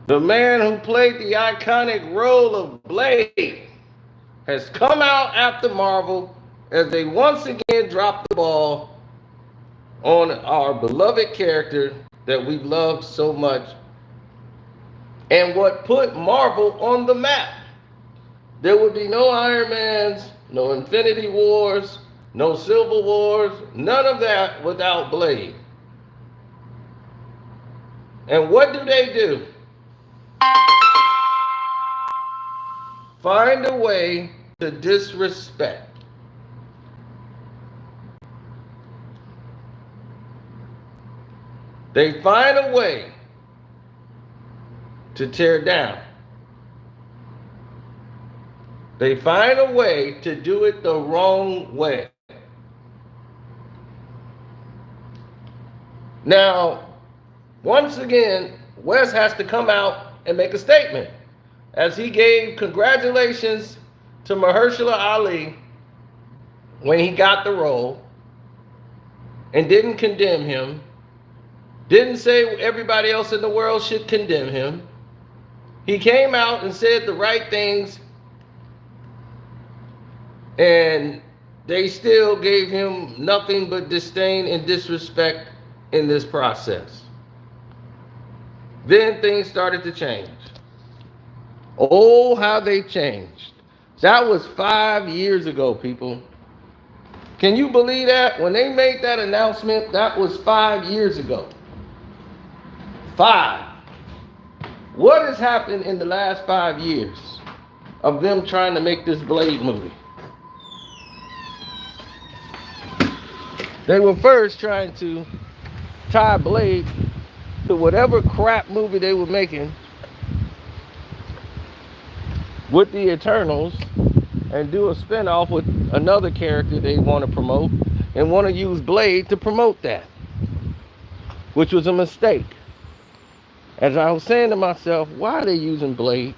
The man who played the iconic role of Blade has come out after Marvel as they once again dropped the ball on our beloved character that we loved so much and what put Marvel on the map. There would be no Iron Mans, no Infinity Wars, no Civil Wars, none of that without Blade. And what do they do? Find a way to disrespect. They find a way to tear down. They find a way to do it the wrong way. Now, once again, Wes has to come out and make a statement, as he gave congratulations to Mahershala Ali when he got the role and didn't condemn him, didn't say everybody else in the world should condemn him. He came out and said the right things, and they still gave him nothing but disdain and disrespect in this process. Then things started to change. Oh, how they changed. That was 5 years ago, people. Can you believe that? When they made that announcement, that was 5 years ago. 5. What has happened in the last 5 years of them trying to make this Blade movie? They were first trying to tie Blade to whatever crap movie they were making with the Eternals and do a spinoff with another character they want to promote and want to use Blade to promote that, which was a mistake. As I was saying to myself, why are they using Blade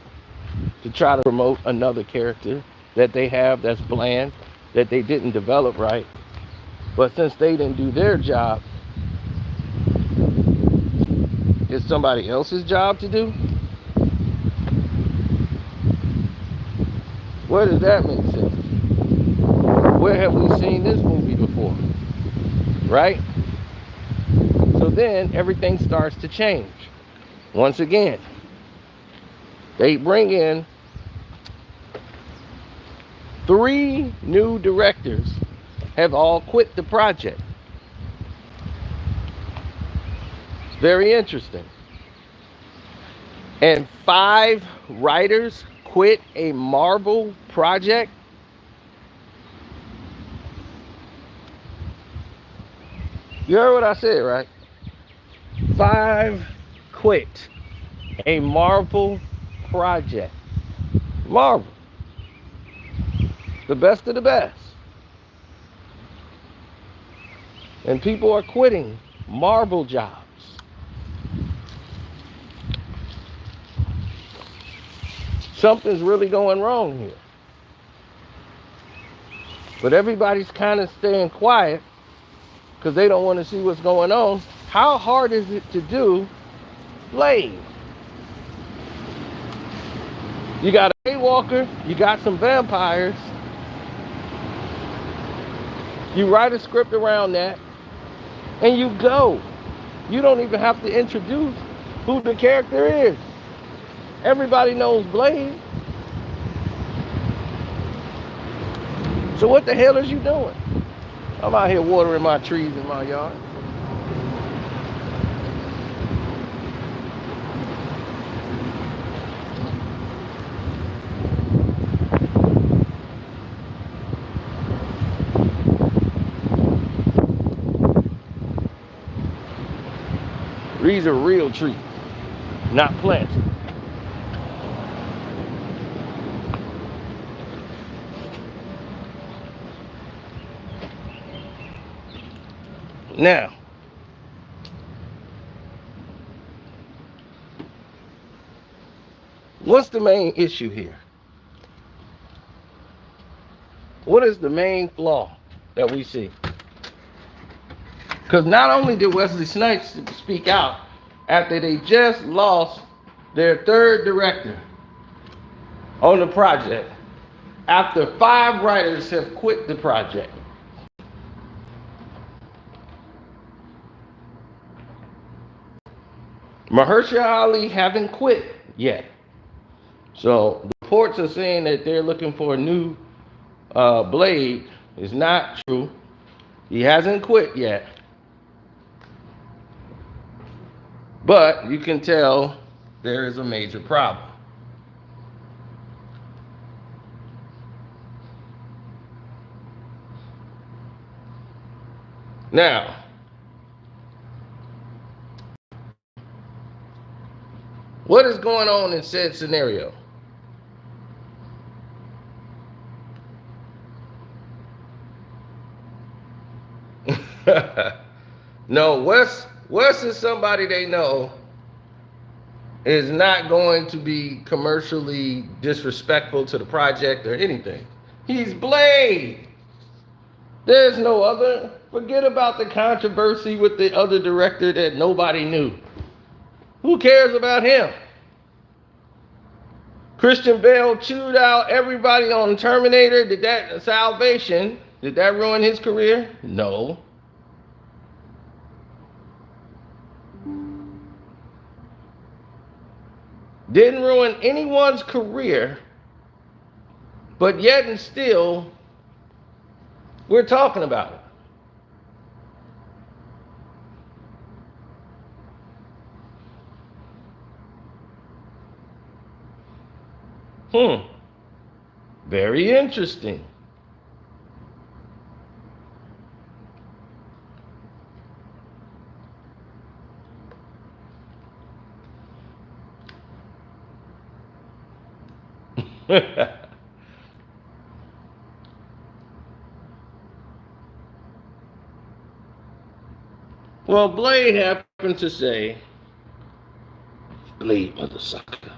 to try to promote another character that they have that's bland, that they didn't develop right? But since they didn't do their job, it's somebody else's job to do? Where does that make sense? Where have we seen this movie before? Right? So then everything starts to change. Once again, they bring in 3 new directors, have all quit the project. It's very interesting. And 5 writers quit a Marvel project. You heard what I said, right? 5 quit a Marvel project. Marvel. The best of the best. And people are quitting Marvel jobs. Something's really going wrong here. But everybody's kind of staying quiet because they don't want to see what's going on. How hard is it to do Blade? You got a Daywalker, you got some vampires. You write a script around that, and you go. You don't even have to introduce who the character is. Everybody knows Blade. So what the hell is you doing? I'm out here watering my trees in my yard. These are real trees, not planted. Now, what's the main issue here? What is the main flaw that we see? Because not only did Wesley Snipes speak out after they just lost their third director on the project after 5 writers have quit the project. Mahershala Ali haven't quit yet. So the reports are saying that they're looking for a new Blade. It's not true. He hasn't quit yet. But you can tell there is a major problem. Now, what is going on in said scenario? No, Wes is somebody they know is not going to be commercially disrespectful to the project or anything. He's Blade. There's no other. Forget about the controversy with the other director that nobody knew. Who cares about him? Christian Bale chewed out everybody on Terminator. Did that Salvation? Did that ruin his career? No. Didn't ruin anyone's career, but yet and still, we're talking about it. Very interesting. Well, Blade happened to say, Blade, mother sucker.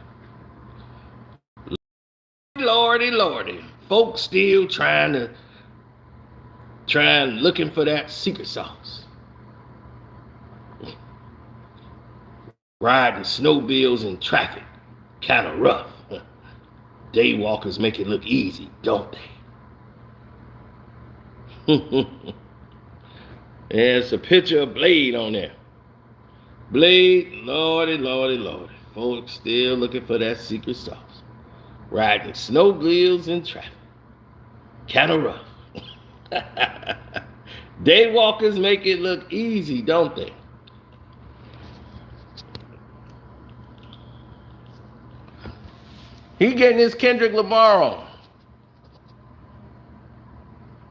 Lordy, lordy. Folks still looking for that secret sauce. Riding snowmobiles in traffic, kind of rough. Daywalkers make it look easy, don't they? There's a picture of Blade on there. Blade, lordy, lordy, lordy. Folks still looking for that secret sauce. Riding snowmobiles in traffic. Kind of rough. Daywalkers make it look easy, don't they? He getting his Kendrick Lamar on.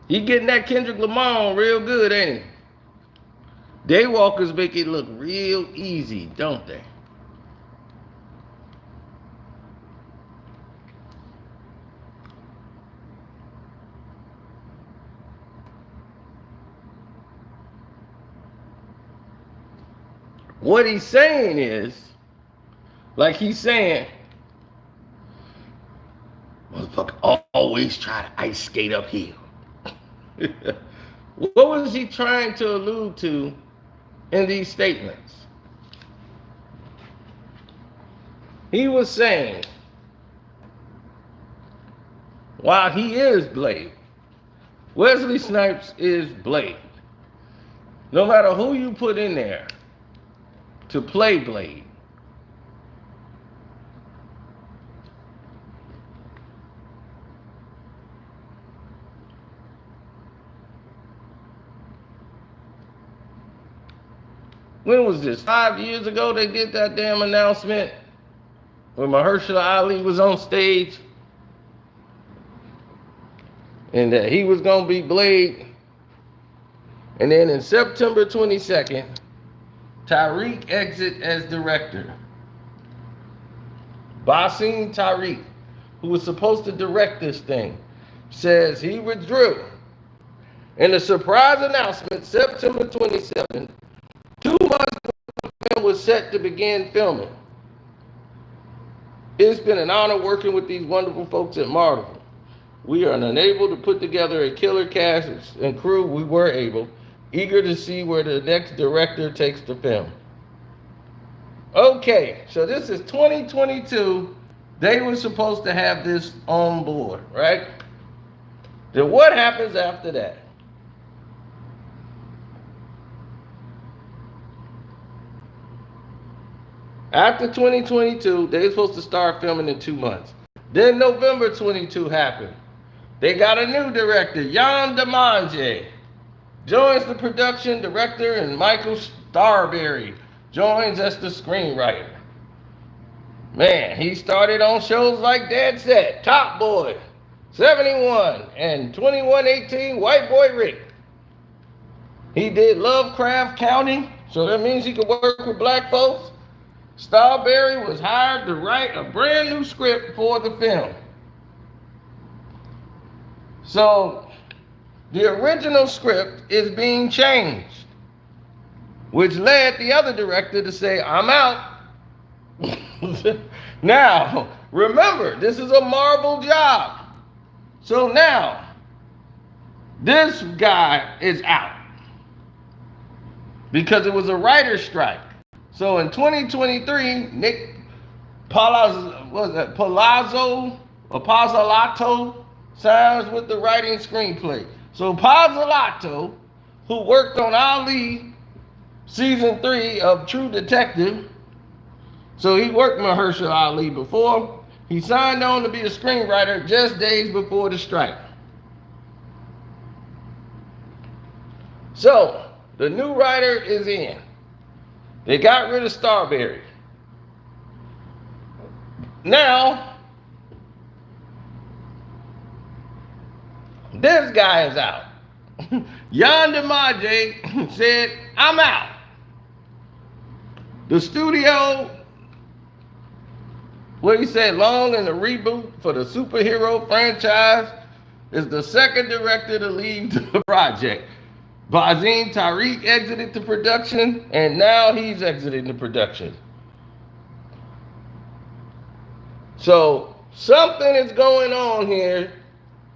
He getting that Kendrick Lamar on real good, ain't he? Daywalkers make it look real easy, don't they? What he's saying is, like he's saying, motherfucker always try to ice skate uphill. What was he trying to allude to in these statements? He was saying, while he is Blade, Wesley Snipes is Blade. No matter who you put in there to play Blade, when was this? 5 years ago they did that damn announcement when Mahershala Ali was on stage and that he was going to be Blade. And then in September 22nd, Tariq exit as director. Basim Tariq, who was supposed to direct this thing, says he withdrew. In a surprise announcement, September 27th, 2 months before the film was set to begin filming. It's been an honor working with these wonderful folks at Marvel. We are unable to put together a killer cast and crew. We were able, eager to see where the next director takes the film. Okay. Okay, so this is 2022. They were supposed to have this on board, right? Then what happens after that? After 2022, they were supposed to start filming in 2 months. Then November 22 happened. They got a new director, Jan DeMange, joins the production director, and Michael Starberry joins as the screenwriter. Man, he started on shows like Dead Set, Top Boy, 71, and 2118, White Boy Rick. He did Lovecraft County, so that means he could work with black folks. Starberry was hired to write a brand new script for the film. So, the original script is being changed, which led the other director to say, I'm out. Now, remember, this is a Marvel job. So now, this guy is out because it was a writer's strike. So in 2023, Nick Pizzolatto signs with the writing screenplay. So Pizzolatto, who worked on Ali season 3 of True Detective, so he worked with Mahershala Ali before, he signed on to be a screenwriter just days before the strike. So the new writer is in. They got rid of Starberry. Now, this guy is out. Jan DeMange said, I'm out. The studio, what he said, long in the reboot for the superhero franchise, is the second director to leave the project. Bazine Tariq exited the production, and now he's exiting the production. So something is going on here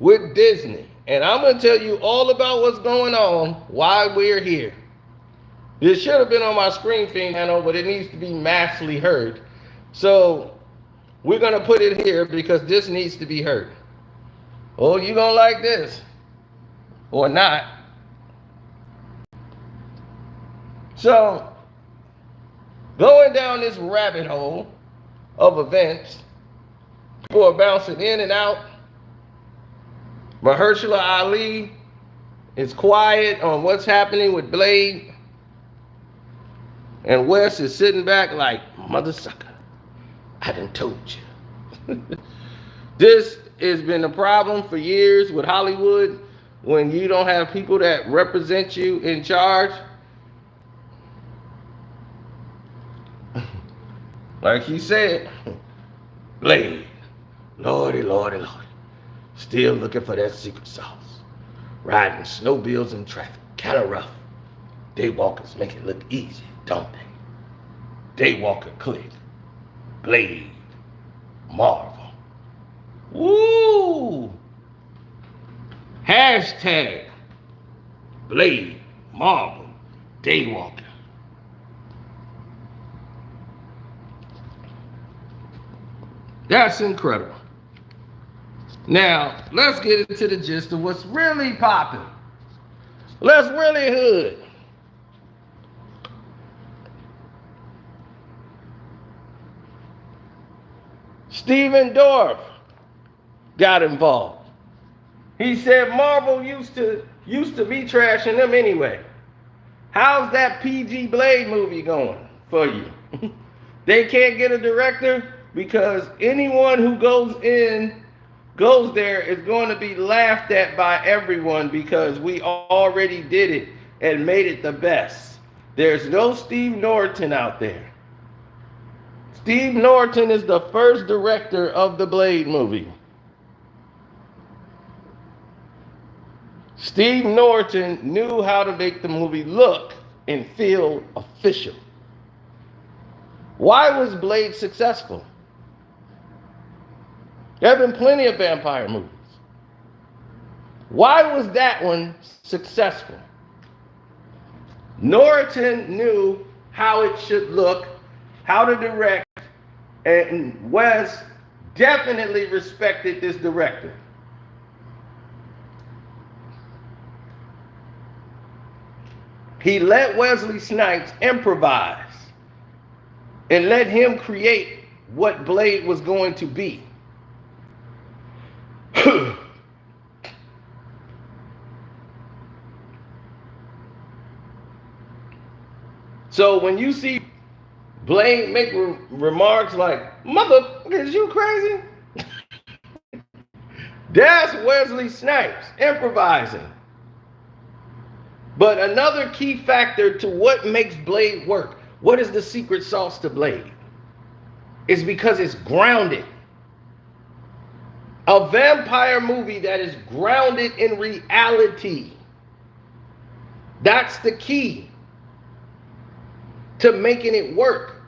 with Disney, and I'm going to tell you all about what's going on, why we're here. This should have been on my screen feed channel, but it needs to be massively heard. So we're going to put it here because this needs to be heard. Oh, you're going to like this or not. So, going down this rabbit hole of events, people are bouncing in and out. Mahershala Ali is quiet on what's happening with Blade. And Wes is sitting back like, mother sucker, I done told you. This has been a problem for years with Hollywood when you don't have people that represent you in charge. Like he said, Blade, lordy, lordy, lordy, still looking for that secret sauce. Riding snowmobiles in traffic, kind of rough. Daywalkers make it look easy, don't they? Daywalker click, Blade, Marvel. Woo! Hashtag Blade, Marvel, Daywalker. That's incredible. Now, let's get into the gist of what's really popping. Let's really hood. Stephen Dorff got involved. He said Marvel used to be trashing them anyway. How's that PG Blade movie going for you? They can't get a director because anyone who goes there is going to be laughed at by everyone because we already did it and made it the best. There's no Steve Norton out there. Steve Norton is the first director of the Blade movie. Steve Norton knew how to make the movie look and feel official. Why was Blade successful? There have been plenty of vampire movies. Why was that one successful? Norton knew how it should look how to direct, and Wes definitely respected this director. He let Wesley Snipes improvise and let him create what Blade was going to be. So when you see Blade make remarks like, "Motherfucker, is you crazy?" That's Wesley Snipes improvising. But another key factor to what makes Blade work, what is the secret sauce to Blade? It's because it's grounded. A vampire movie that is grounded in reality. That's the key to making it work.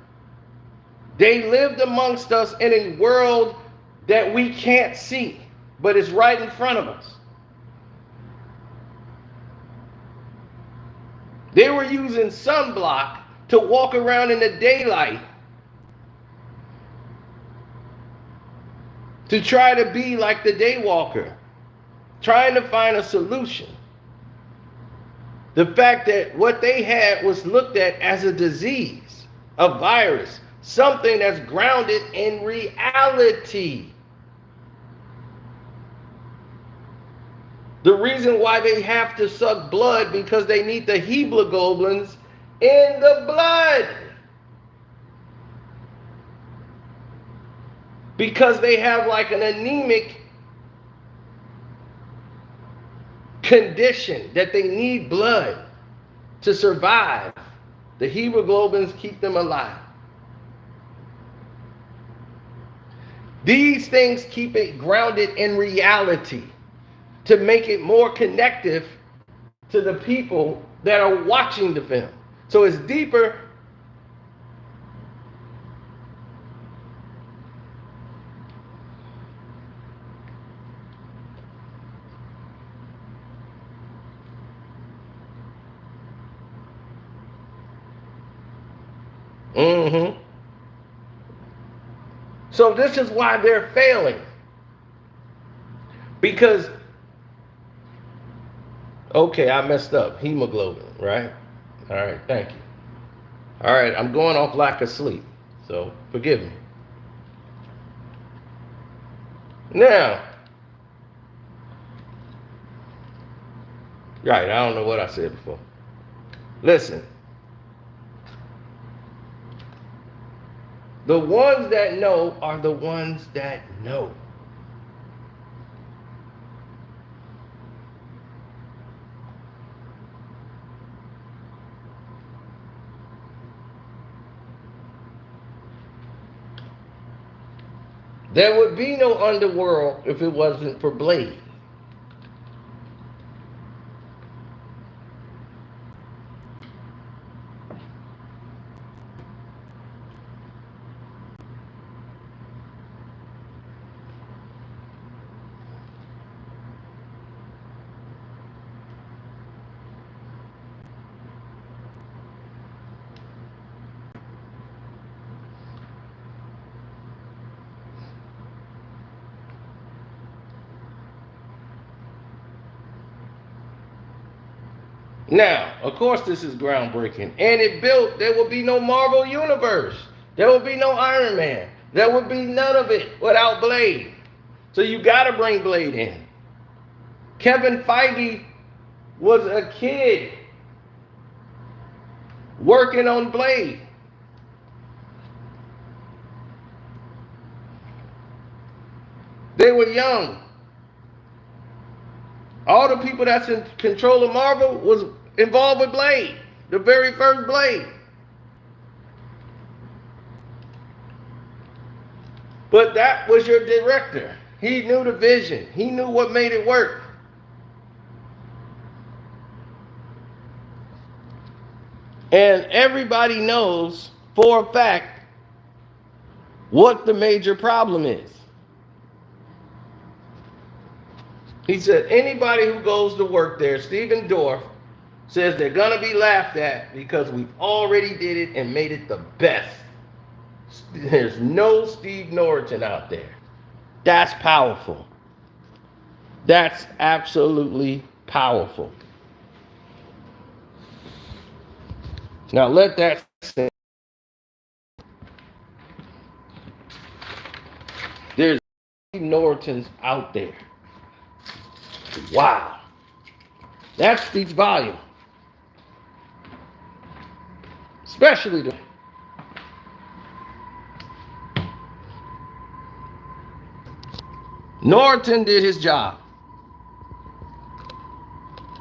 They lived amongst us in a world that we can't see, but it's right in front of us. They were using sunblock to walk around in the daylight to try to be like the daywalker, trying to find a solution. The fact that what they had was looked at as a disease, a virus, something that's grounded in reality. The reason why they have to suck blood, because they need the hemoglobins in the blood. Because they have like an anemic condition that they need blood to survive. The hemoglobins keep them alive. These things keep it grounded in reality to make it more connective to the people that are watching the film. So it's deeper. So this is why they're failing. Because, okay, I messed up. Hemoglobin, right? All right, thank you. All right, I'm going off lack of sleep, so forgive me. Now, right, I don't know what I said before. Listen. The ones that know are the ones that know. There would be no underworld if it wasn't for Blade. Now, of course, this is groundbreaking. And it built, there will be no Marvel Universe. There will be no Iron Man. There would be none of it without Blade. So you got to bring Blade in. Kevin Feige was a kid working on Blade. They were young. All the people that's in control of Marvel was involved with Blade, the very first Blade. But that was your director. He knew the vision. He knew what made it work. And everybody knows for a fact what the major problem is. He said anybody who goes to work there, Stephen Dorff, says they're going to be laughed at because we already did it and made it the best. There's no Steve Norton out there. That's powerful. That's absolutely powerful. Now let that sink. There's Steve Nortons out there. Wow. That speaks volume. Especially the Norton did his job.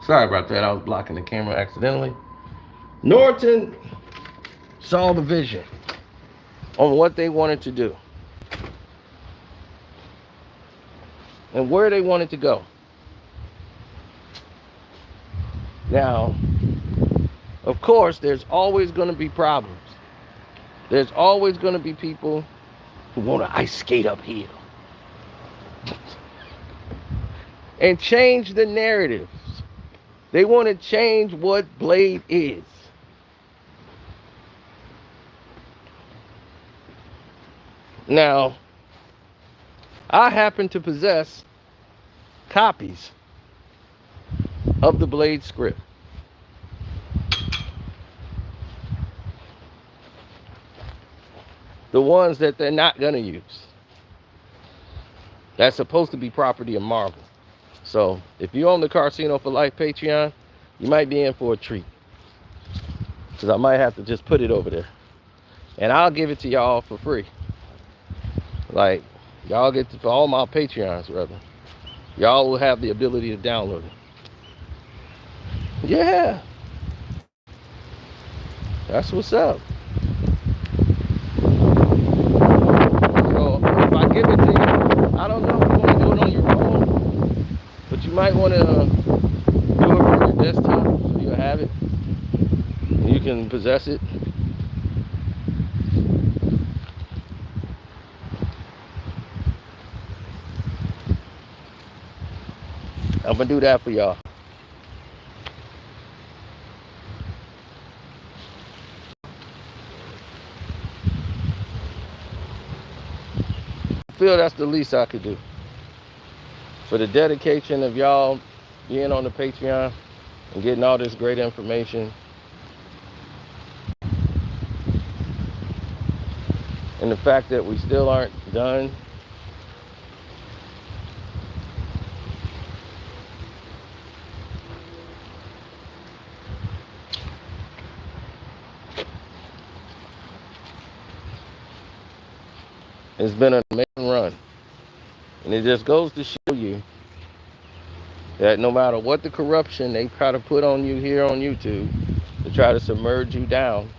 Sorry about that. I was blocking the camera accidentally. Norton saw the vision on what they wanted to do and where they wanted to go. Now, of course, there's always going to be problems. There's always going to be people who want to ice skate uphill and change the narratives. They want to change what Blade is. Now, I happen to possess copies of the Blade script. The ones that they're not going to use. That's supposed to be property of Marvel. So, if you're on the Casino for Life Patreon, you might be in for a treat. Because I might have to just put it over there. And I'll give it to y'all for free. Like, y'all get to, for all my Patreons, rather. Y'all will have the ability to download it. Yeah. That's what's up. So, if I give it to you, I don't know if you want to do it on your phone, but you might want to do it from your desktop so you'll have it. You can possess it. I'm going to do that for y'all. I feel that's the least I could do. For the dedication of y'all being on the Patreon and getting all this great information. And the fact that we still aren't done. It's been an amazing run. And it just goes to show you that no matter what the corruption they try to put on you here on YouTube to try to submerge you down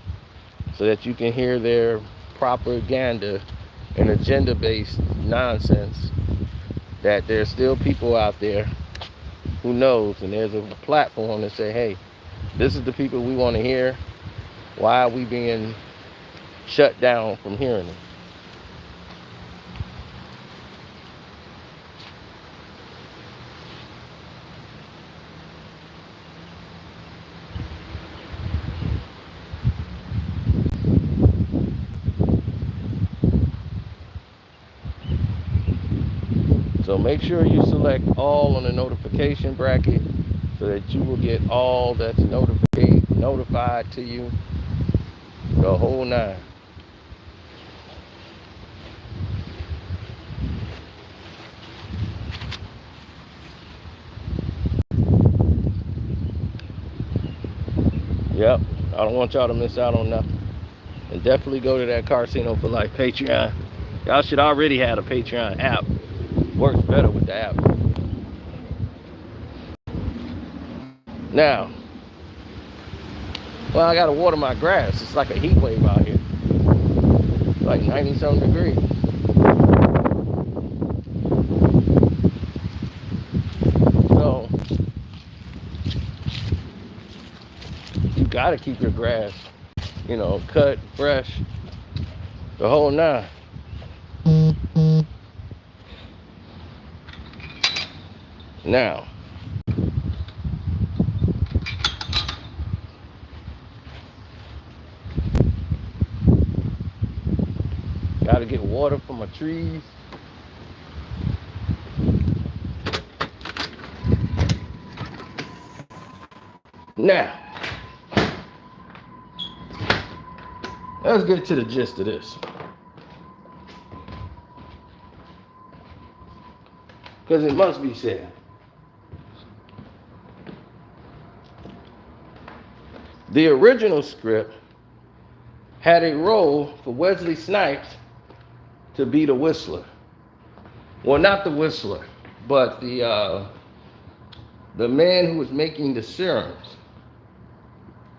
so that you can hear their propaganda and agenda-based nonsense, that there's still people out there who knows, and there's a platform to say, hey, this is the people we want to hear. Why are we being shut down from hearing them? So make sure you select all on the notification bracket so that you will get all that's notified to you, the whole nine. Yep, I don't want y'all to miss out on nothing. And definitely go to that Casino for Life Patreon. Y'all should already have a Patreon app. Works better with the app. Now, well, I gotta water my grass. It's like a heat wave out here. It's like 90-something degrees. So, you gotta keep your grass, you know, cut, fresh, the whole nine. Now, to get water for my trees. Now, let's get to the gist of this. Because it must be said. The original script had a role for Wesley Snipes to be the whistler. Well, not the whistler, but the man who was making the serums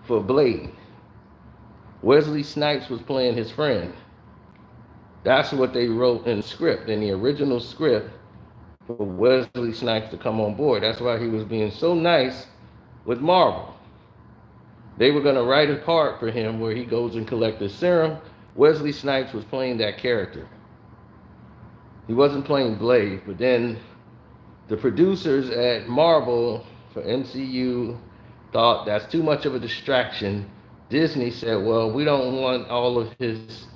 for Blade. Wesley Snipes was playing his friend. That's what they wrote in the script, in the original script, for Wesley Snipes to come on board. That's why he was being so nice with Marvel. They were going to write a part for him where he goes and collects the serum. Wesley Snipes was playing that character. He wasn't playing Blade, but then the producers at Marvel for MCU thought that's too much of a distraction. Disney said, well, we don't want all of his,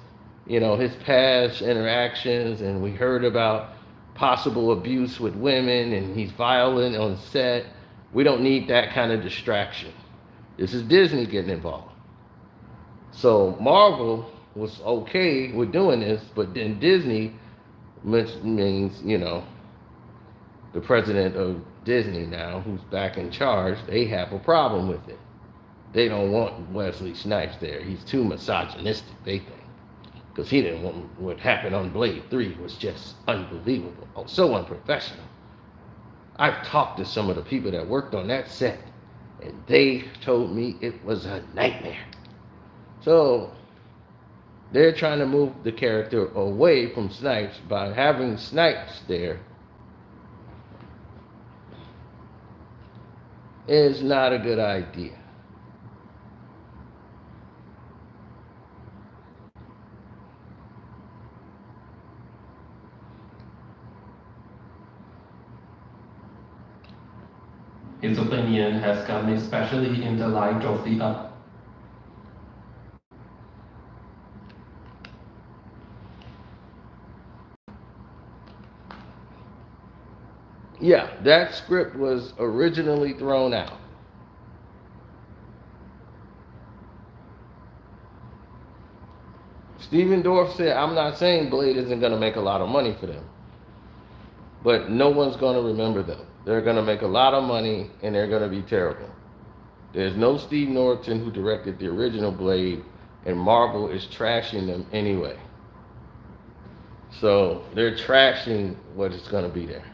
his past interactions, and we heard about possible abuse with women, and he's violent on set. We don't need that kind of distraction. This is Disney getting involved. So Marvel was okay with doing this, but then Disney means, the president of Disney now, who's back in charge, they have a problem with it. They don't want Wesley Snipes there. He's too misogynistic, they think. Because he didn't want what happened on Blade 3 was just unbelievable. Oh, so unprofessional. I've talked to some of the people that worked on that set, and they told me it was a nightmare. So they're trying to move the character away from Snipes by having Snipes there. Is not a good idea. His opinion has come especially in the light of the Yeah, that script was originally thrown out. Stephen Dorff said, I'm not saying Blade isn't going to make a lot of money for them, but no one's going to remember them. They're going to make a lot of money, and they're going to be terrible. There's no Steve Norton who directed the original Blade, and Marvel is trashing them anyway. So they're trashing what is going to be there.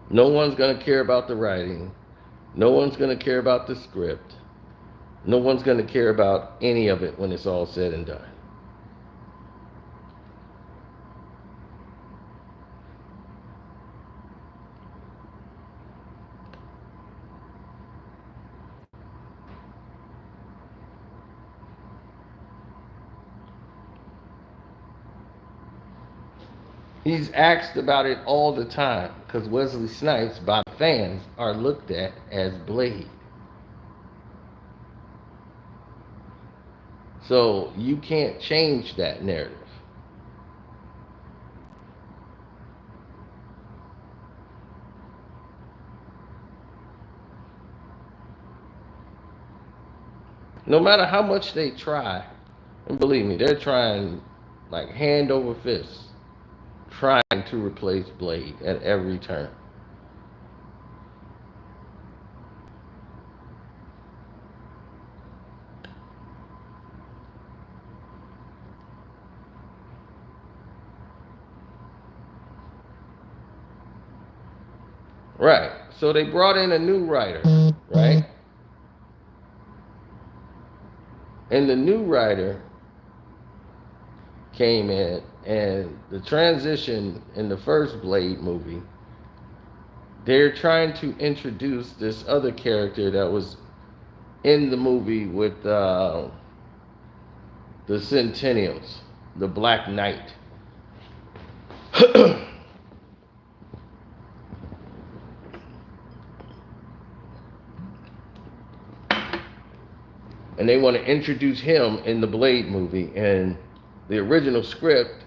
No one's going to care about the writing. No one's going to care about the script. No one's going to care about any of it when it's all said and done. He's asked about it all the time because Wesley Snipes, by fans, are looked at as Blade. So you can't change that narrative. No matter how much they try, and believe me, they're trying like hand over fist, trying to replace Blade at every turn. Right. So they brought in a new writer, right? And the new writer came in, and the transition in the first Blade movie, they're trying to introduce this other character that was in the movie with the Centennials, the Black Knight. And they want to introduce him in the Blade movie. And the original script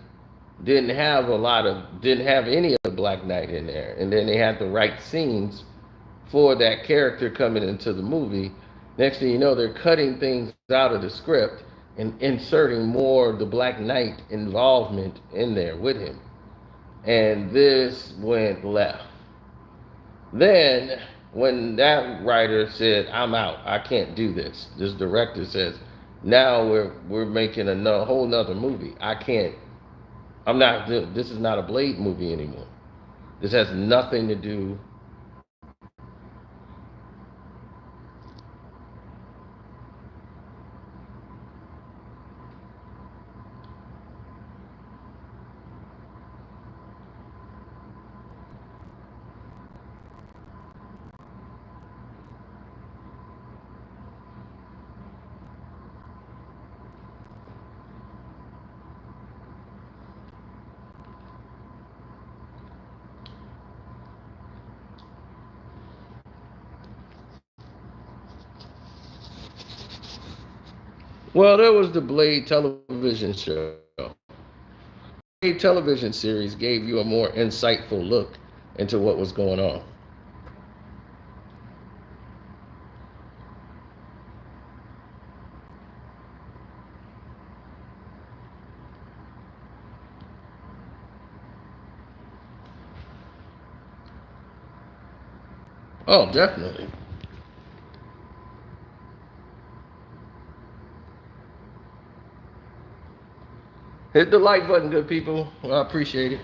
didn't have any of the Black Knight in there. And then they had to write scenes for that character coming into the movie. Next thing you know, they're cutting things out of the script and inserting more of the Black Knight involvement in there with him. And this went left. Then, when that writer said, "I'm out, I can't do this director says, now we're making a whole nother movie. I can't. I'm not. This is not a Blade movie anymore. This has nothing to do." Well, there was the Blade television show. Blade television series gave you a more insightful look into what was going on. Oh, definitely. Hit the like button, good people. Well, I appreciate it.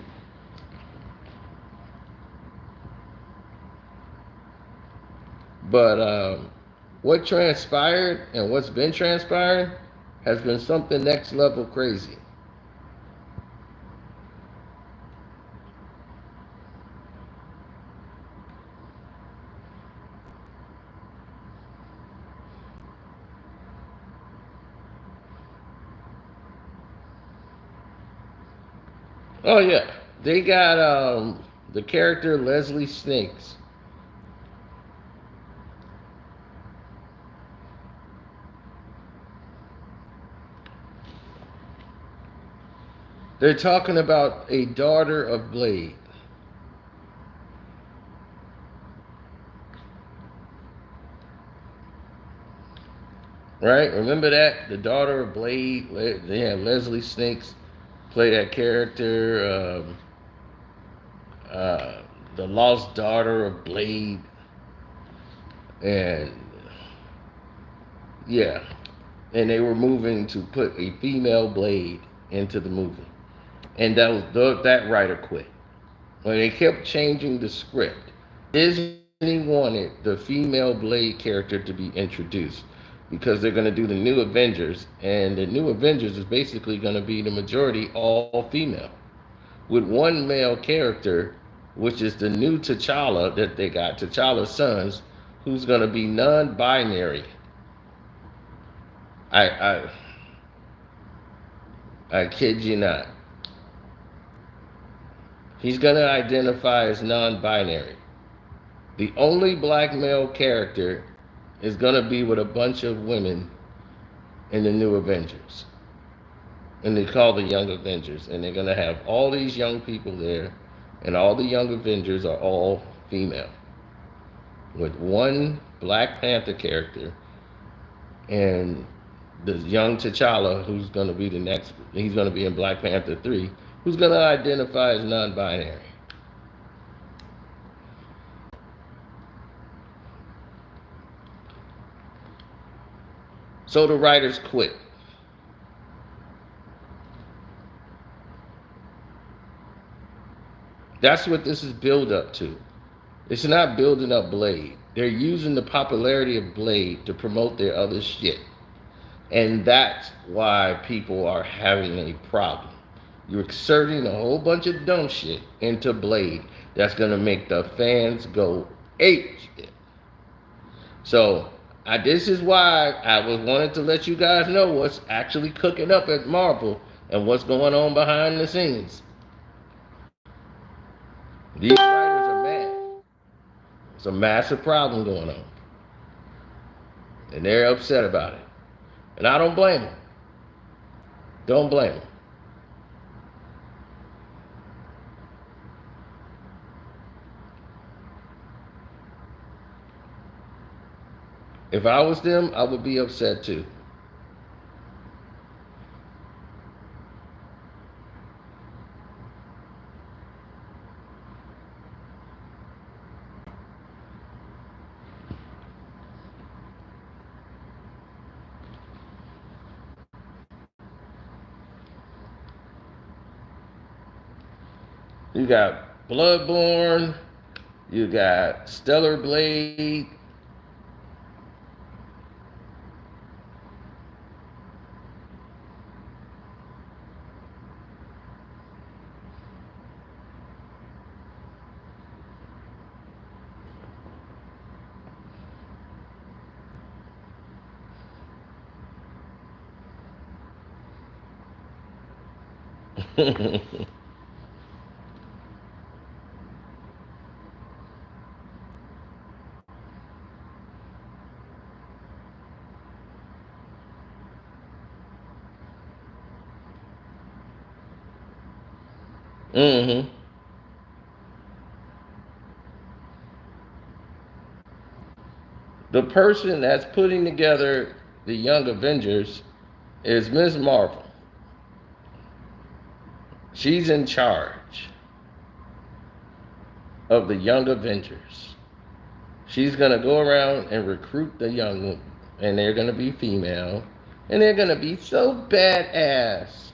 But what transpired and what's been transpiring has been something next level crazy. Oh yeah, they got the character Wesley Snipes. They're talking about a daughter of Blade. Right? Remember that? The daughter of Blade. They have Wesley Snipes play that character. The lost daughter of Blade. And yeah. And they were moving to put a female Blade into the movie. And that writer quit. When they kept changing the script, Disney wanted the female Blade character to be introduced because they're going to do the new Avengers, and the new Avengers is basically going to be the majority all female, with one male character, which is the new T'Challa that they got, T'Challa's sons, who's going to be non-binary. I I kid you not. He's going to identify as non-binary. The only black male character is going to be with a bunch of women in the new Avengers. And they call the Young Avengers. And they're going to have all these young people there. And all the Young Avengers are all female. With one Black Panther character and the young T'Challa, who's going to be the next, he's going to be in Black Panther 3, who's going to identify as non-binary. So the writers quit. That's what this is build up to. It's not building up Blade. They're using the popularity of Blade to promote their other shit. And that's why people are having a problem. You're exerting a whole bunch of dumb shit into Blade that's going to make the fans go ape shit. So this is why I was wanting to let you guys know what's actually cooking up at Marvel, and what's going on behind the scenes. These writers are mad. There's a massive problem going on, and they're upset about it. And I don't blame them. Don't blame them. If I was them, I would be upset too. You got Bloodborne, you got Stellar Blade. Mm-hmm. The person that's putting together the Young Avengers is Ms. Marvel. She's in charge of the Young Avengers. She's gonna go around and recruit the young, and they're gonna be female, and they're gonna be so badass.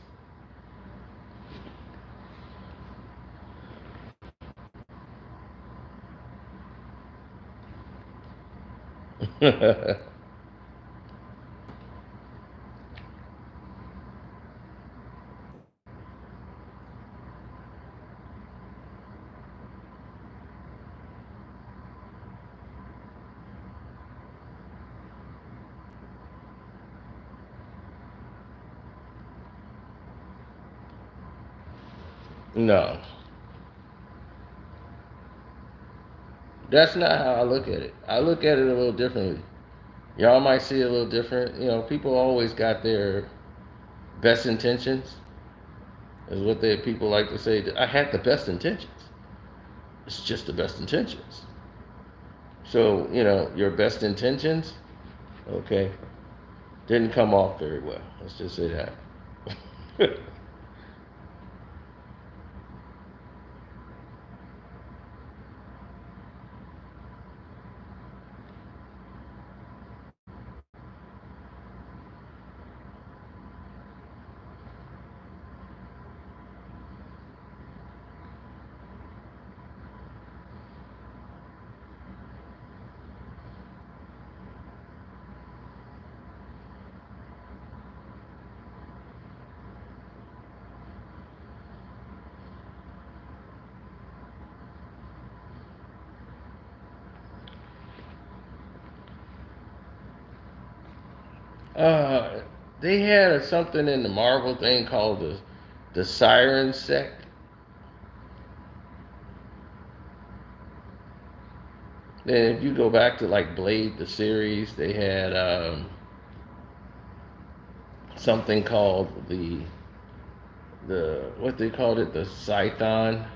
No, that's not how I look at it. I look at it a little differently. Y'all might see it a little different. People always got their best intentions, is what they people like to say. I had the best intentions. It's just the best intentions. So, your best intentions, okay, didn't come off very well. Let's just say that. uh, they had something in the Marvel thing called the Siren Sect. Then if you go back to like Blade the series, they had something called the what they called it, the Scython.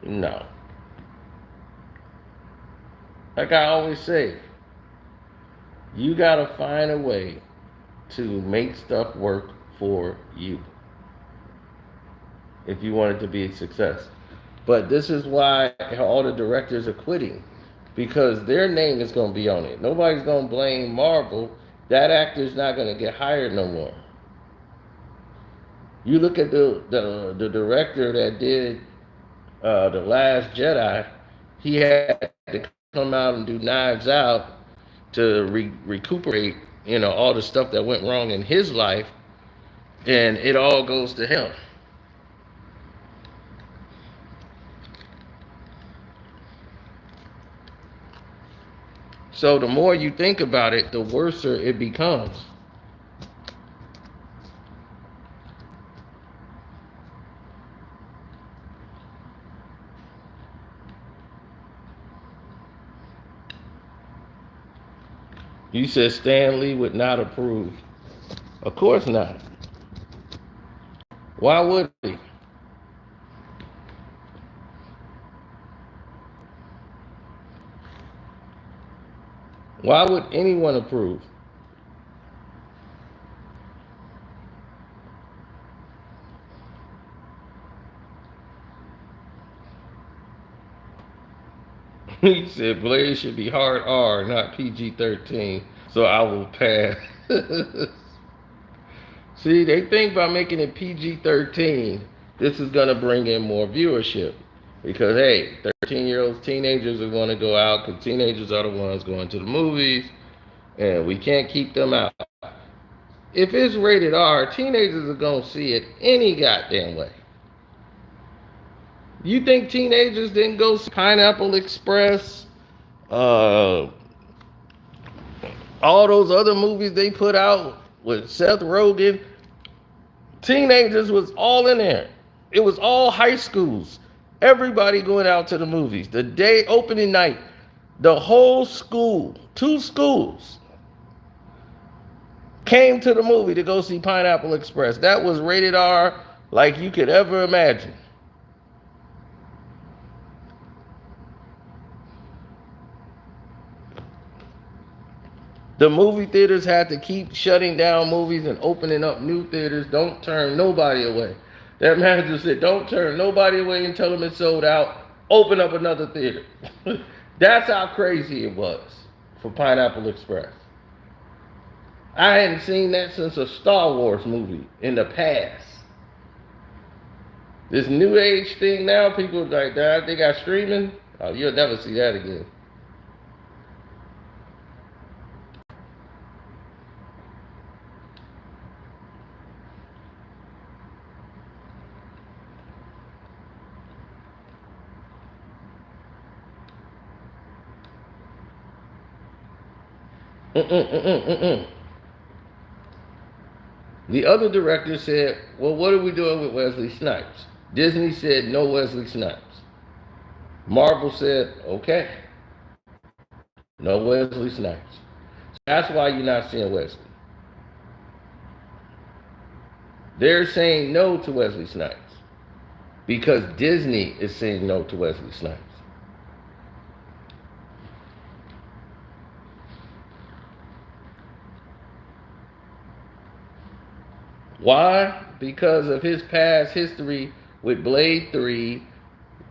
No, like I always say, you gotta find a way to make stuff work for you if you want it to be a success. But this is why all the directors are quitting, because their name is going to be on it. Nobody's going to blame Marvel. That actor's not going to get hired no more. You look at the director that did the Last Jedi. He had to come out and do Knives Out to recuperate, all the stuff that went wrong in his life, and it all goes to him. So the more you think about it, the worser it becomes. You said Stan Lee would not approve. Of course not. Why would he? Why would anyone approve? He said Blade should be hard R, not PG-13. So I will pass. See, they think by making it PG-13, this is gonna bring in more viewership. Because hey, 13-year-olds, teenagers are gonna go out because teenagers are the ones going to the movies, and we can't keep them out. If it's rated R, teenagers are gonna see it any goddamn way. You think teenagers didn't go see Pineapple Express? All those other movies they put out with Seth Rogen, teenagers was all in there. It was all high schools. Everybody going out to the movies. The day opening night, the whole school, 2 schools, came to the movie to go see Pineapple Express. That was rated R like you could ever imagine. The movie theaters had to keep shutting down movies and opening up new theaters. Don't turn nobody away. That manager said, don't turn nobody away and tell them it's sold out. Open up another theater. That's how crazy it was for Pineapple Express. I hadn't seen that since a Star Wars movie in the past. This new age thing now, people like that, they got streaming. Oh, you'll never see that again. The other director said, well, what are we doing with Wesley Snipes? Disney said, no Wesley Snipes. Marvel said, okay, no Wesley Snipes. So that's why you're not seeing Wesley. They're saying no to Wesley Snipes because Disney is saying no to Wesley Snipes. Why? Because of his past history with Blade 3,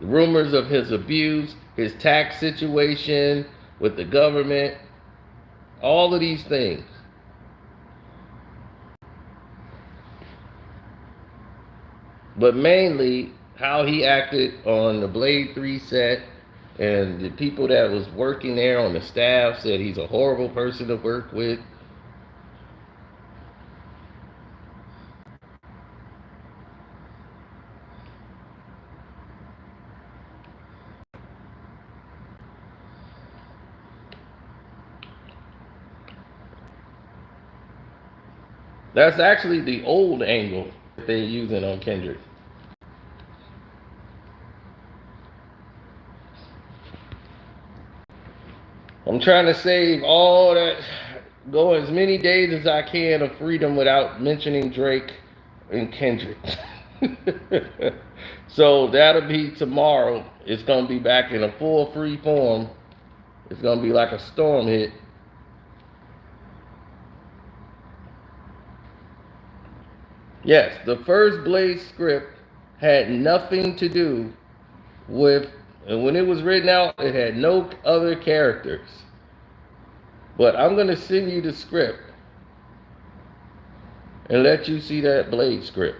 rumors of his abuse, his tax situation with the government, all of these things. But mainly how he acted on the Blade 3 set, and the people that was working there on the staff said he's a horrible person to work with. That's actually the old angle that they're using on Kendrick. I'm trying to save all that, go as many days as I can of freedom without mentioning Drake and Kendrick. So that'll be tomorrow. It's going to be back in a full free form. It's going to be like a storm hit. Yes, the first Blade script had nothing to do with, and when it was written out, it had no other characters. But I'm going to send you the script and let you see that Blade script.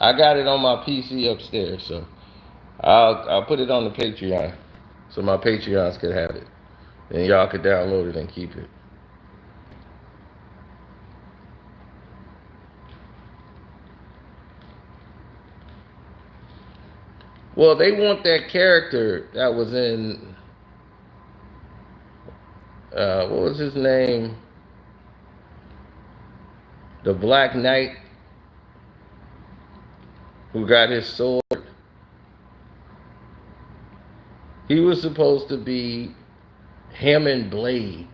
I got it on my PC upstairs, so I'll put it on the Patreon, so my Patreons could have it, and y'all could download it and keep it. Well, they want that character that was in what was his name? The Black Knight who got his sword. He was supposed to be him and Blade.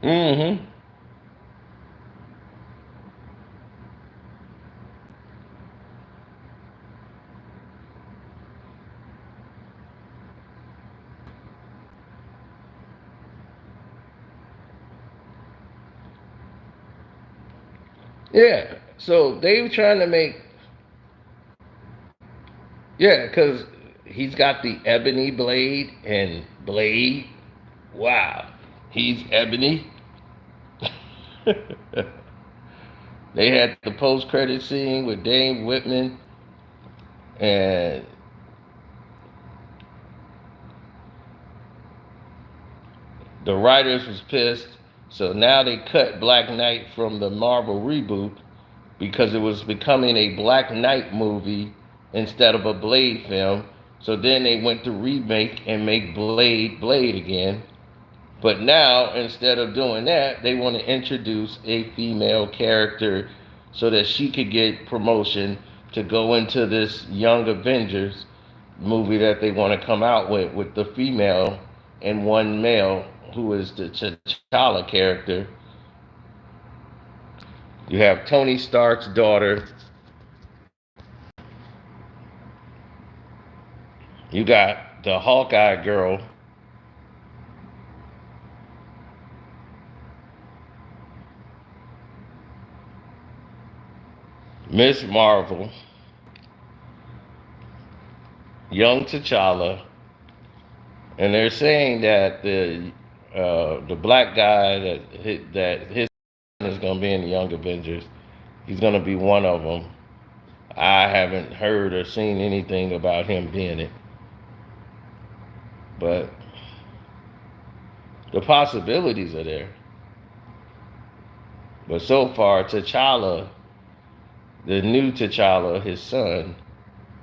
Mm-hmm. Yeah. So they were trying to make, yeah, because he's got the ebony blade and Blade. Wow. He's ebony. They had the post credit scene with Dane Whitman, and the writers was pissed. So now they cut Black Knight from the Marvel reboot because it was becoming a Black Knight movie instead of a Blade film. So then they went to remake and make Blade again. But now, instead of doing that, they want to introduce a female character so that she could get promotion to go into this Young Avengers movie that they want to come out with the female and one male who is the T'Challa character. You have Tony Stark's daughter. You got the Hawkeye girl. Miss Marvel, young T'Challa, and they're saying that the black guy that his son is going to be in the Young Avengers, he's going to be one of them. I haven't heard or seen anything about him being it, but the possibilities are there. But so far, T'Challa, the new T'Challa, his son,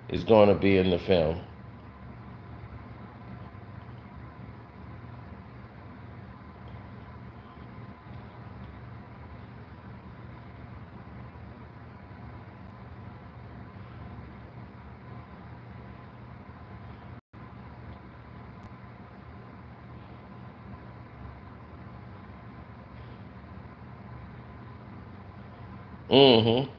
is going to be in the film. Mm-hmm.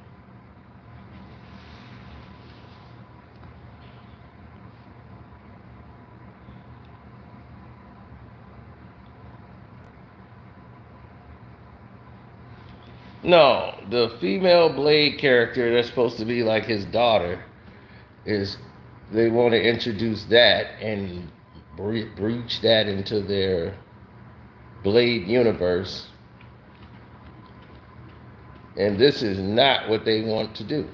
No, the female Blade character that's supposed to be like his daughter is they want to introduce that and breach that into their Blade universe. And this is not what they want to do.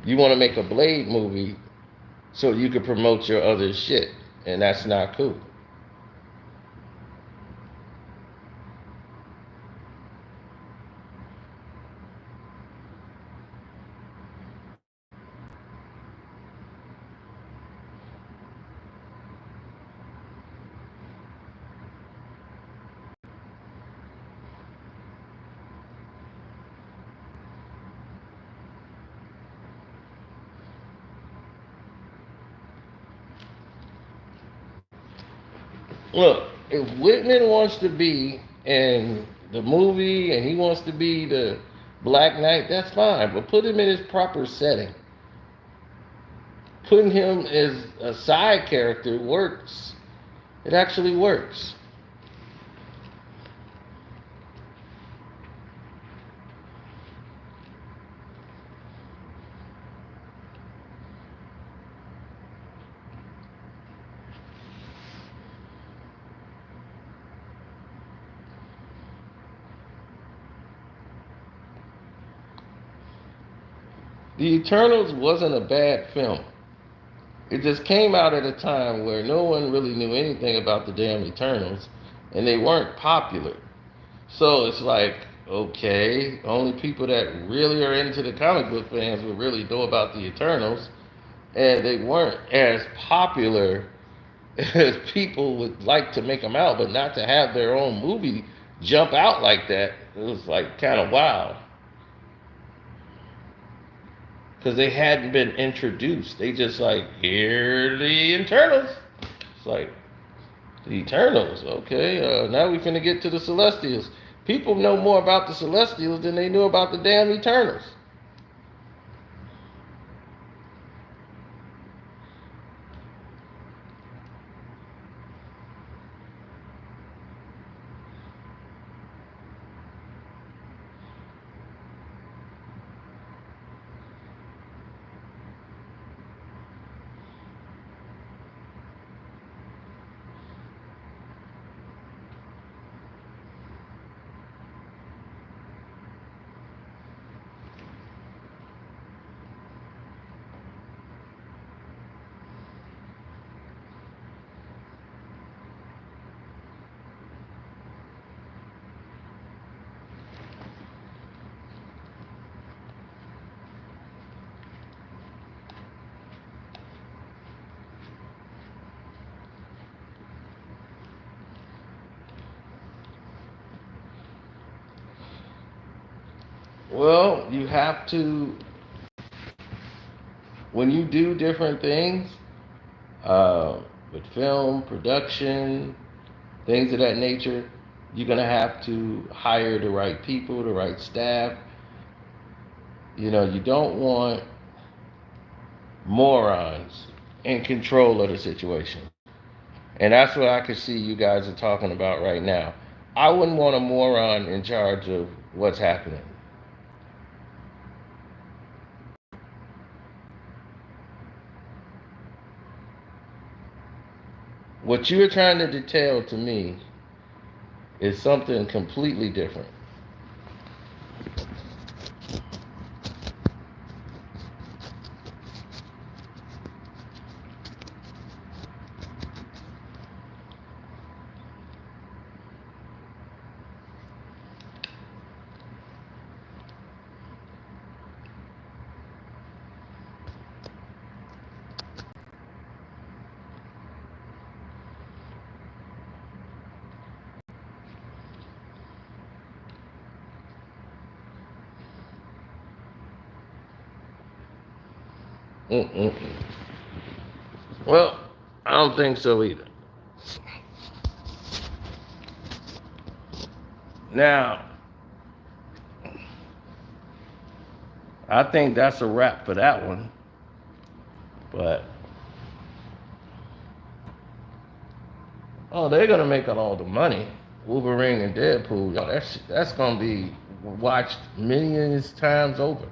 You want to make a Blade movie so you can promote your other shit, and that's not cool. Look, if Whitman wants to be in the movie and he wants to be the Black Knight, that's fine. But put him in his proper setting. Putting him as a side character works. It actually works. The Eternals wasn't a bad film. It just came out at a time where no one really knew anything about the damn Eternals, and they weren't popular. So it's like, okay, only people that really are into the comic book fans would really know about the Eternals, and they weren't as popular as people would like to make them out, but not to have their own movie jump out like that. It was like kind of wild. Because they hadn't been introduced. They just like, here are the Eternals. It's like, the Eternals, okay. Now we finna get to the Celestials. People know more about the Celestials than they knew about the damn Eternals. Well, you have to, when you do different things, with film, production, things of that nature, you're going to have to hire the right people, the right staff. You know, you don't want morons in control of the situation. And that's what I could see you guys are talking about right now. I wouldn't want a moron in charge of what's happening. What you're trying to detail to me is something completely different. Mm-mm. Well, I don't think so either. Now, I think that's a wrap for that one. But oh, they're gonna make all the money. Wolverine and Deadpool, y'all, that's gonna be watched millions times over.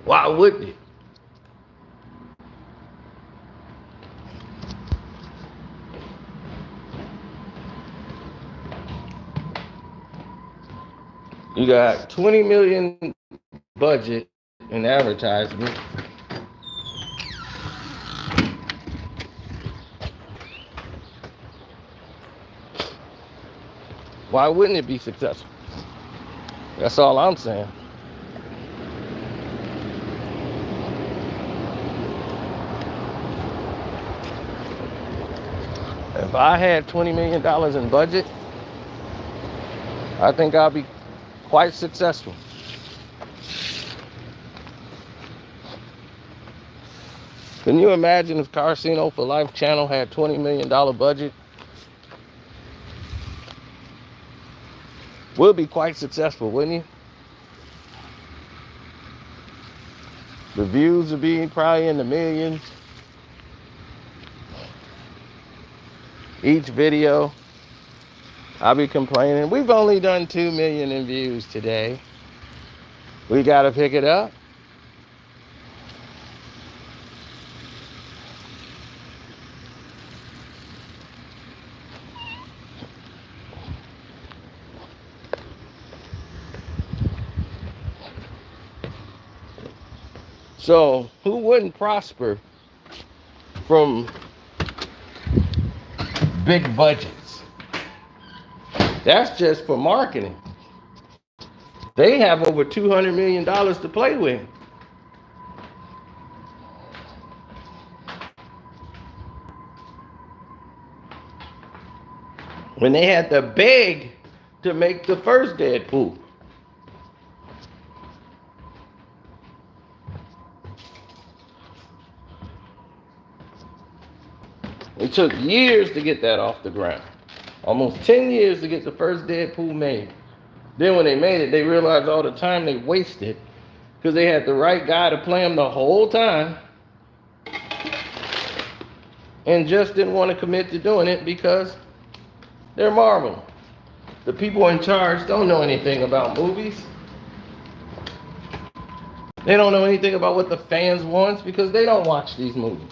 Why wouldn't it? You got 20 million budget in advertisement. Why wouldn't it be successful? That's all I'm saying. If I had $20 million in budget, I think I'll be quite successful. Can you imagine if Casino for Life channel had $20 million budget? We'll be quite successful, wouldn't you? The views would be probably in the millions. Each video, I'll be complaining. We've only done 2 million in views today. We gotta pick it up. So who wouldn't prosper from big budgets? That's just for marketing. They have over $200 million to play with. When they had to beg to make the first Deadpool. It took years to get that off the ground. Almost 10 years to get the first Deadpool made. Then when they made it, they realized all the time they wasted because they had the right guy to play him the whole time and just didn't want to commit to doing it because they're Marvel. The people in charge don't know anything about movies. They don't know anything about what the fans want because they don't watch these movies.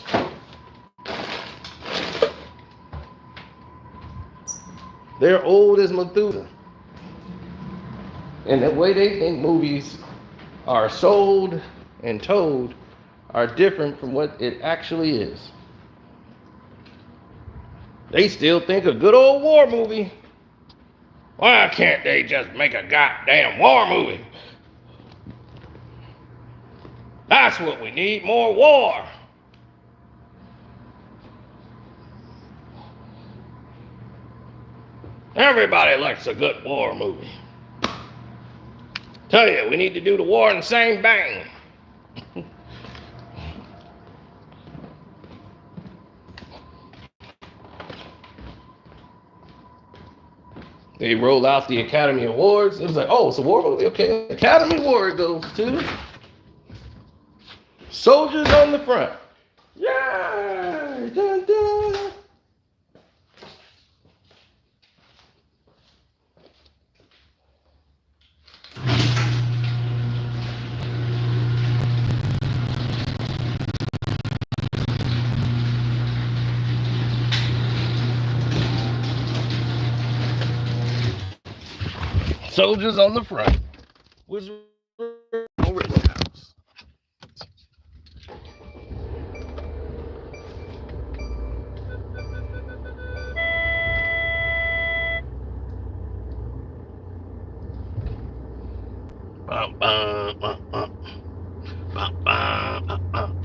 They're old as Methuselah. And the way they think movies are sold and told are different from what it actually is. They still think a good old war movie. Why can't they just make a goddamn war movie? That's what we need, more war. Everybody likes a good war movie. Tell you, we need to do the war in the same bang. They roll out the Academy Awards. It was like, oh, it's a war movie? Okay. Academy Award goes to Soldiers on the Front. Yeah! Dun, dun. Soldiers on the Front was Rittenhouse. Bum, bum, bum, bum. Bum, bum, bum, bum.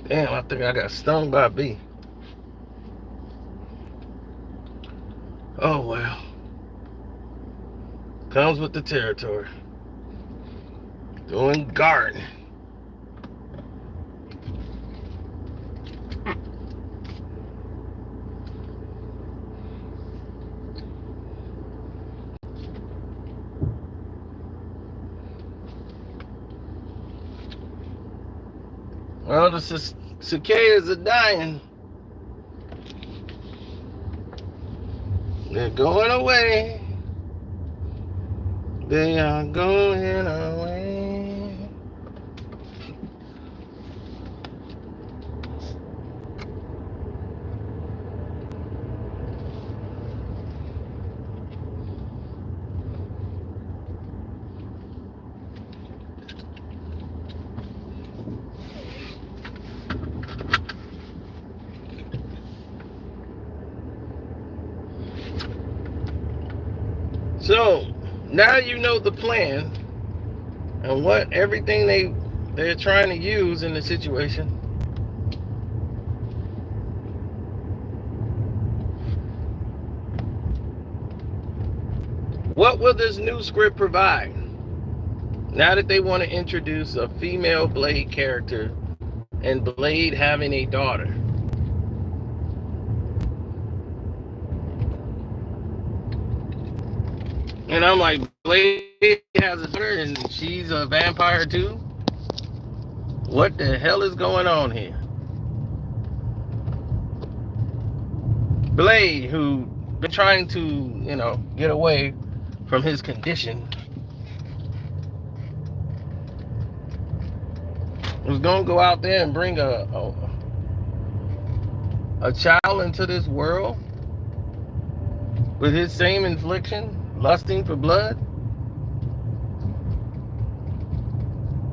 Damn, I think I got stung by a bee. Oh well. Comes with the territory. Doing garden. Well, the cicadas are dying. They're going away. They are going away. So now you know the plan and what everything they're trying to use in the situation. What will this new script provide? Now that they want to introduce a female Blade character and Blade having a daughter. And I'm like, Blade has a daughter and she's a vampire too? What the hell is going on here? Blade, who been trying to, get away from his condition, was gonna go out there and bring a child into this world with his same infliction, lusting for blood.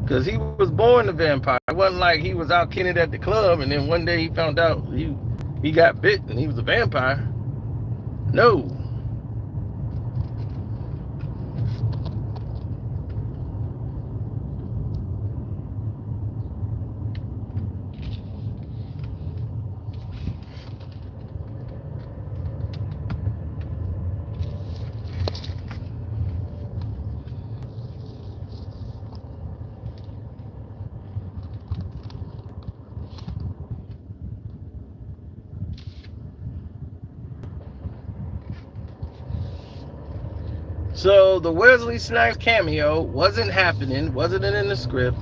Because he was born a vampire. It wasn't like he was out kicking it at the club and then one day he found out he got bit and he was a vampire. No. So the Wesley Snipes cameo wasn't happening, wasn't in the script.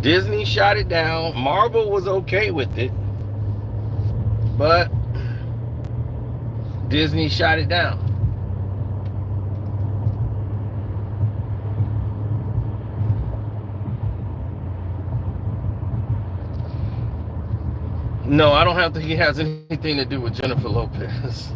Disney shot it down. Marvel was okay with it, but Disney shot it down. No, I don't think he has anything to do with Jennifer Lopez.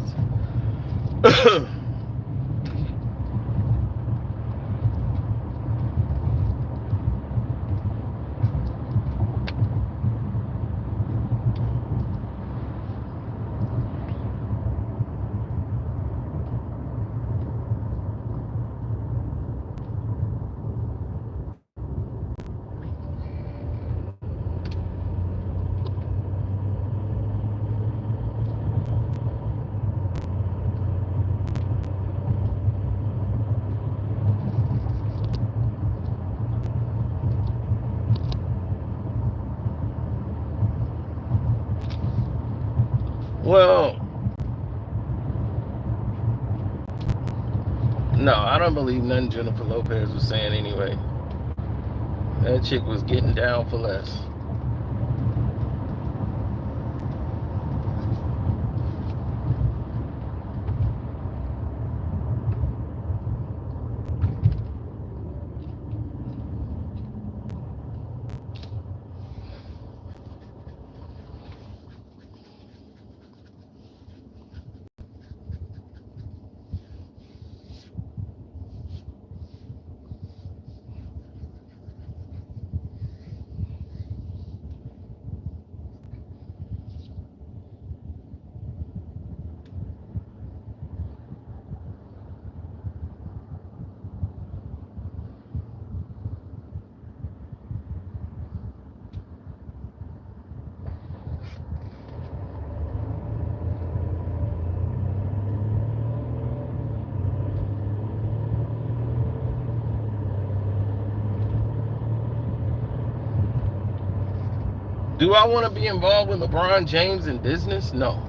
Well, no, I don't believe nothing Jennifer Lopez was saying anyway. That chick was getting down for less. Do I want to be involved with LeBron James in business? No.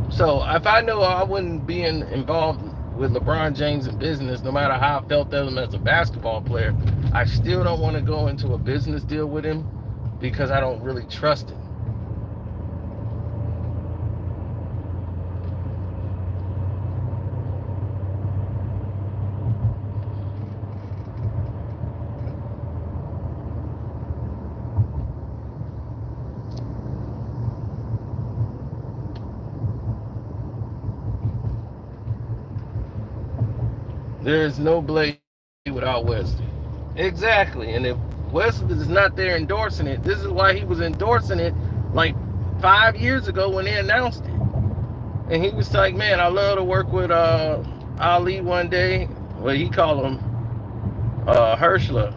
So if I know I wouldn't be involved with LeBron James in business, no matter how I felt of him as a basketball player, I still don't want to go into a business deal with him because I don't really trust him. There is no Blade without Wesley. Exactly. And if Wesley is not there endorsing it, this is why he was endorsing it like 5 years ago when they announced it. And he was like, man, I love to work with Ali one day. Well, he called him Herschler.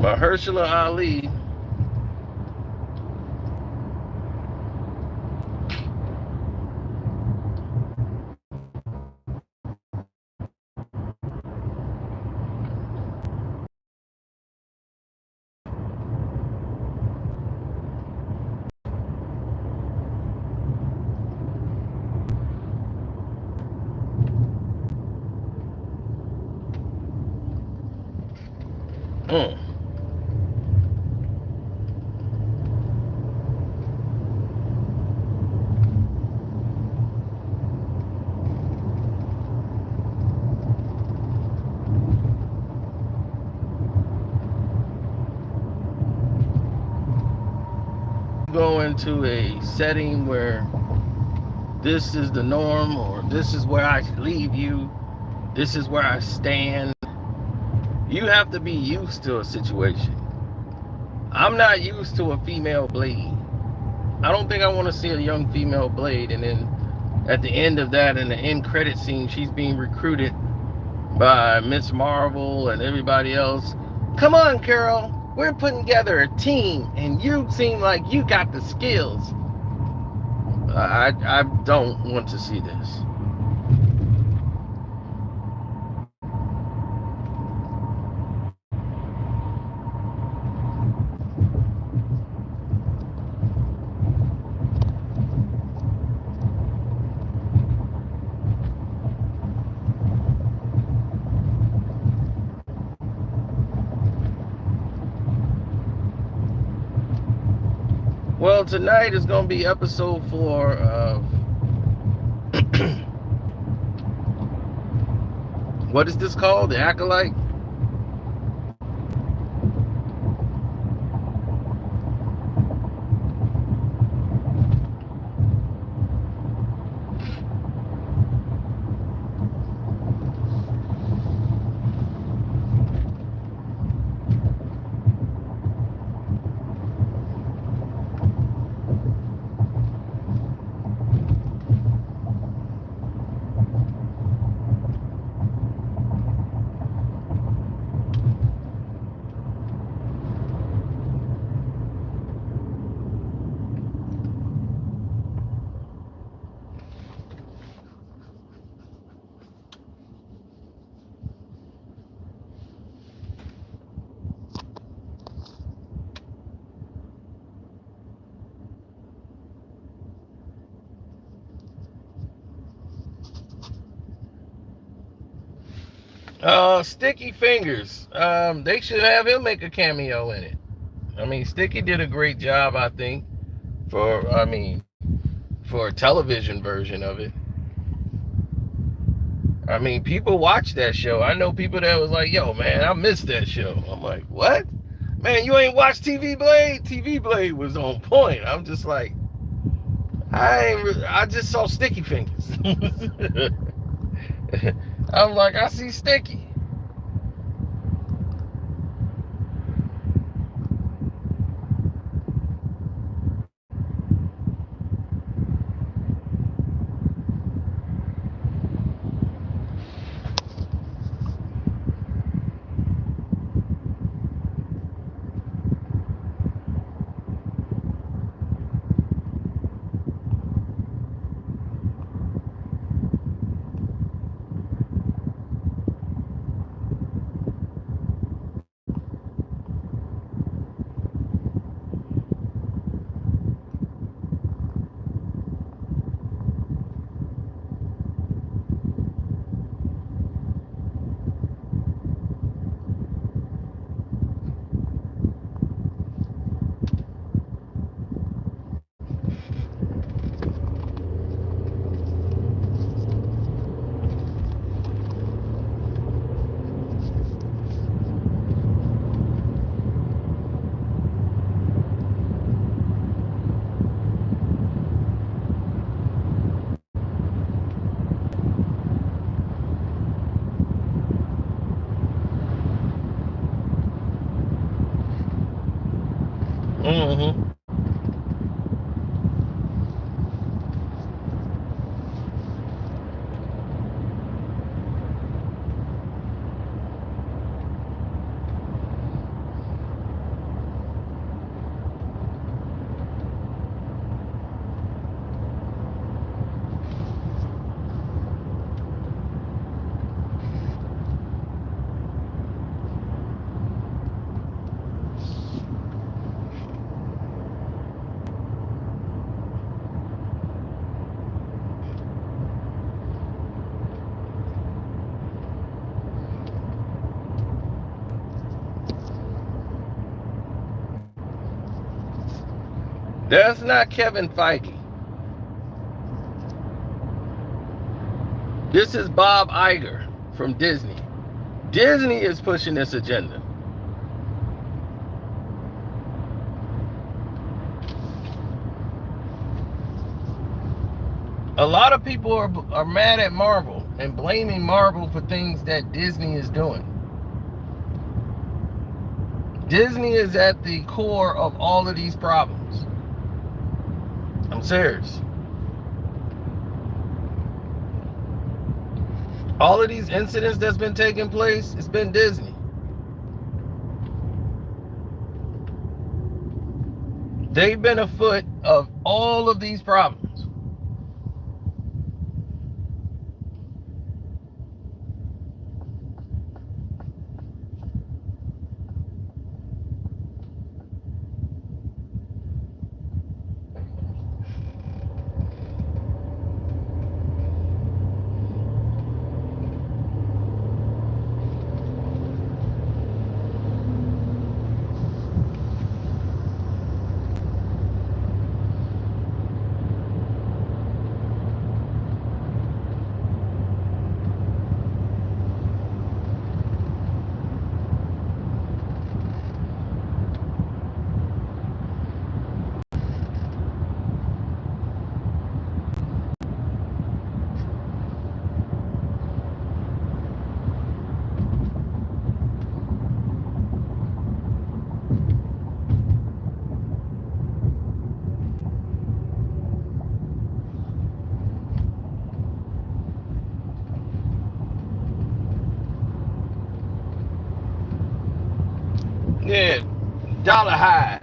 But Herschler Ali. Mm. Go into a setting where this is the norm, or this is where I leave you, this is where I stand. You have to be used to a situation. I'm not used to a female Blade. I don't think I want to see a young female Blade, and then at the end of that, in the end credit scene, she's being recruited by Miss Marvel and everybody else. Come on, Carol, we're putting together a team, and you seem like you got the skills. I don't want to see this. Well, tonight is going to be episode 4 of what is this called? The Acolyte? Sticky Fingers. They should have him make a cameo in it. I mean, Sticky did a great job, I think, for a television version of it. I mean, people watch that show. I know people that was like, yo, man, I missed that show. I'm like, what? Man, you ain't watched TV Blade? TV Blade was on point. I'm just like, I just saw Sticky Fingers. I'm like, I see Sticky. Mm-hmm. That's not Kevin Feige. This is Bob Iger from Disney. Disney is pushing this agenda. A lot of people are mad at Marvel and blaming Marvel for things that Disney is doing. Disney is at the core of all of these problems. I'm serious. All of these incidents that's been taking place, it's been Disney. They've been afoot of all of these problems. Yeah, Dollar High.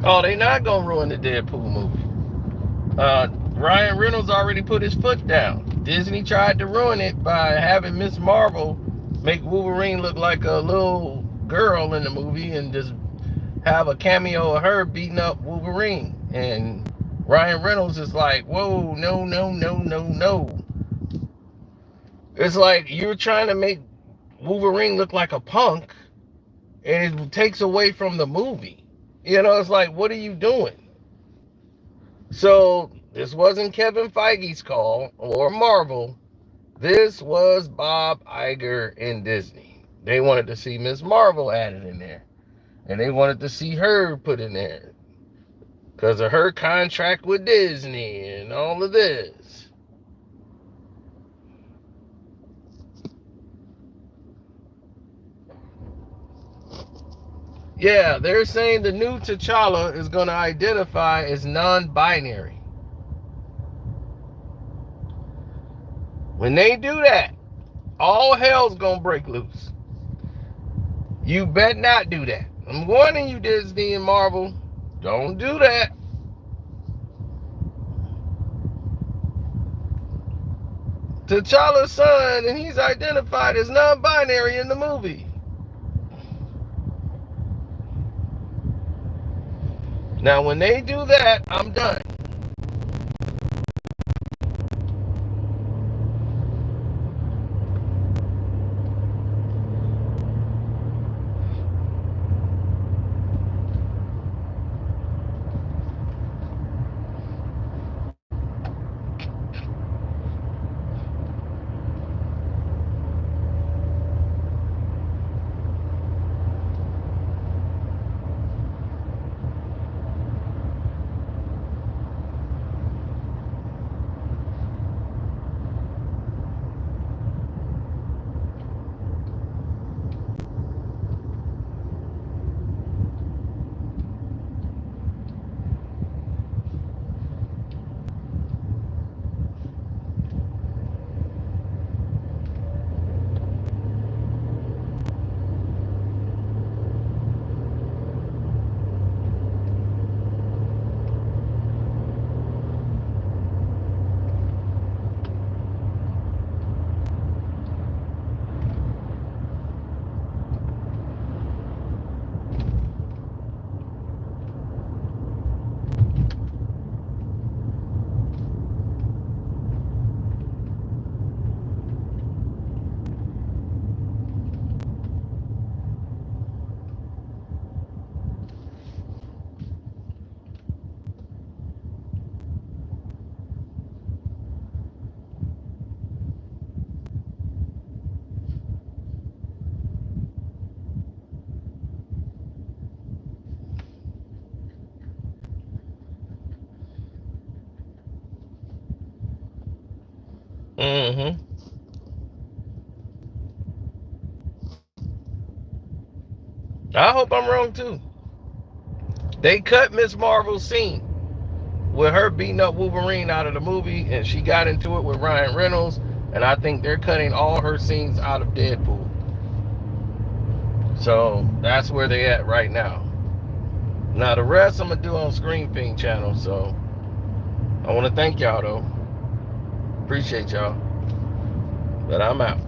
Oh, they not gonna ruin the Deadpool movie. Ryan Reynolds already put his foot down. Disney tried to ruin it by having Miss Marvel make Wolverine look like a little girl in the movie and just have a cameo of her beating up Wolverine. And Ryan Reynolds is like, whoa, no, no, no, no, no. It's like you're trying to make Wolverine look like a punk and it takes away from the movie. You know, it's like, what are you doing? So this wasn't Kevin Feige's call or Marvel. This was Bob Iger and Disney. They wanted to see Miss Marvel added in there. And they wanted to see her put in there because of her contract with Disney and all of this. Yeah, they're saying the new T'Challa is going to identify as non-binary. When they do that, all hell's going to break loose. You bet not do that. I'm warning you, Disney and Marvel. Don't do that. T'Challa's son, and he's identified as non-binary in the movie. Now, when they do that, I'm done. Mm-hmm. I hope I'm wrong too. They cut Miss Marvel's scene with her beating up Wolverine out of the movie, and she got into it with Ryan Reynolds, and I think they're cutting all her scenes out of Deadpool. So that's where they at right now. Now the rest I'm gonna do on Screen Fiend channel. So I want to thank y'all though. Appreciate y'all. But I'm out.